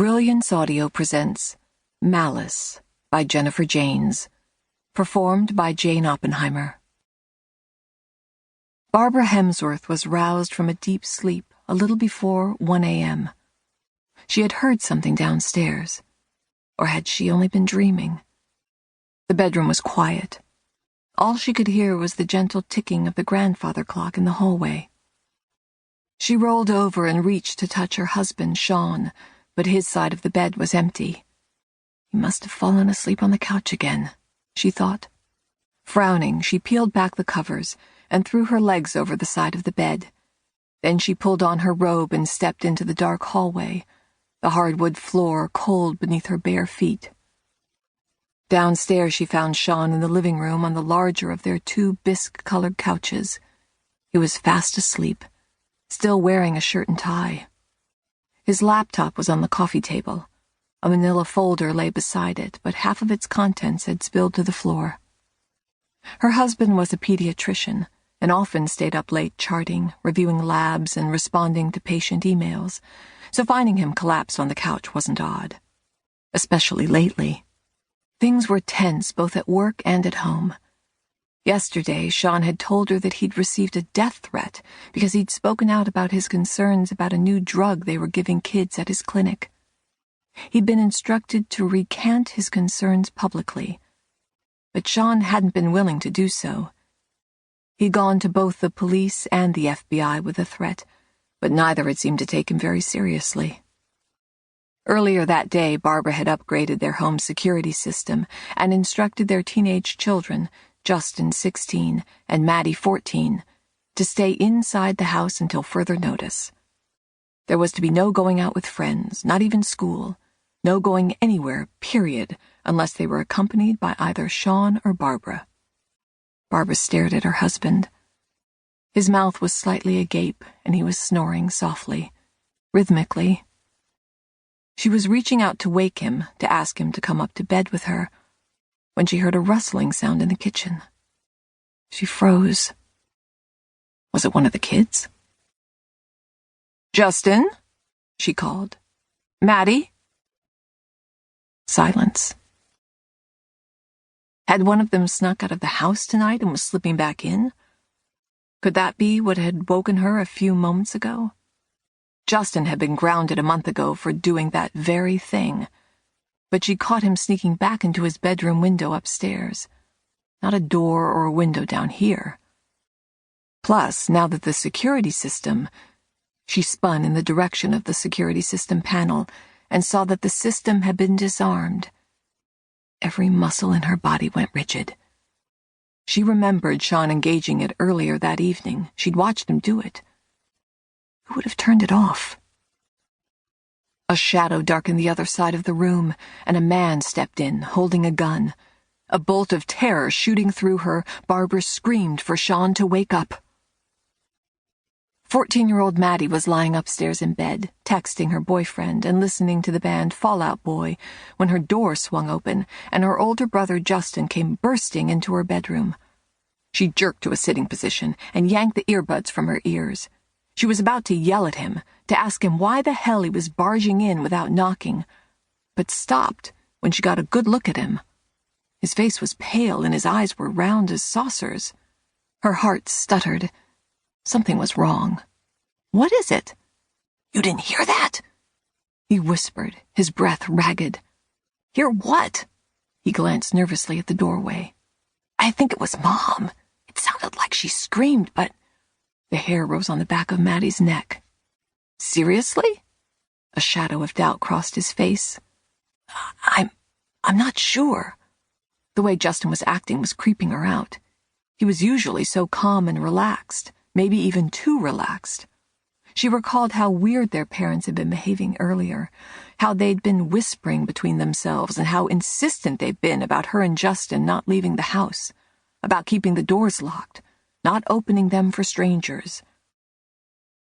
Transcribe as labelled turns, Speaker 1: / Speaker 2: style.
Speaker 1: Brilliance Audio presents Malice by Jennifer Jaynes, performed by Jane Oppenheimer. Barbara Hemsworth was roused from a deep sleep a little before 1 a.m. She had heard something downstairs, or had she only been dreaming? The bedroom was quiet. All she could hear was the gentle ticking of the grandfather clock in the hallway. She rolled over and reached to touch her husband, Sean, but his side of the bed was empty. He must have fallen asleep on the couch again, she thought. Frowning, she peeled back the covers and threw her legs over the side of the bed. Then she pulled on her robe and stepped into the dark hallway, the hardwood floor cold beneath her bare feet. Downstairs she found Sean in the living room on the larger of their two bisque-colored couches. He was fast asleep, still wearing a shirt and tie. His laptop was on the coffee table. A manila folder lay beside it, but half of its contents had spilled to the floor. Her husband was a pediatrician and often stayed up late charting, reviewing labs, and responding to patient emails, so finding him collapsed on the couch wasn't odd. Especially lately. Things were tense both at work and at home. Yesterday, Sean had told her that he'd received a death threat because he'd spoken out about his concerns about a new drug they were giving kids at his clinic. He'd been instructed to recant his concerns publicly, but Sean hadn't been willing to do so. He'd gone to both the police and the FBI with the threat, but neither had seemed to take him very seriously. Earlier that day, Barbara had upgraded their home security system and instructed their teenage children, Justin, 16, and Maddie, 14, to stay inside the house until further notice. There was to be no going out with friends, not even school, no going anywhere, period, unless they were accompanied by either Sean or Barbara. Barbara stared at her husband. His mouth was slightly agape, and he was snoring softly, rhythmically. She was reaching out to wake him, to ask him to come up to bed with her, when she heard a rustling sound in the kitchen. She froze. Was it one of the kids? "Justin?" she called. "Maddie?" Silence. Had one of them snuck out of the house tonight and was slipping back in? Could that be what had woken her a few moments ago? Justin had been grounded a month ago for doing that very thing, but she caught him sneaking back into his bedroom window upstairs. Not a door or a window down here. Plus, now that the security system... She spun in the direction of the security system panel and saw that the system had been disarmed. Every muscle in her body went rigid. She remembered Sean engaging it earlier that evening. She'd watched him do it. Who would have turned it off? A shadow darkened the other side of the room, and a man stepped in, holding a gun. A bolt of terror shooting through her, Barbara screamed for Sean to wake up. 14-year-old Maddie was lying upstairs in bed, texting her boyfriend and listening to the band Fall Out Boy, when her door swung open and her older brother Justin came bursting into her bedroom. She jerked to a sitting position and yanked the earbuds from her ears. She was about to yell at him, to ask him why the hell he was barging in without knocking, but stopped when she got a good look at him. His face was pale and his eyes were round as saucers. Her heart stuttered. Something was wrong. "What is it?" "You didn't hear that?" he whispered, his breath ragged. "Hear what?" He glanced nervously at the doorway. "I think it was Mom. It sounded like she screamed, but..." The hair rose on the back of Maddie's neck. "Seriously?" A shadow of doubt crossed his face. I'm not sure." The way Justin was acting was creeping her out. He was usually so calm and relaxed, maybe even too relaxed. She recalled how weird their parents had been behaving earlier, how they'd been whispering between themselves, and how insistent they'd been about her and Justin not leaving the house, about keeping the doors locked, not opening them for strangers.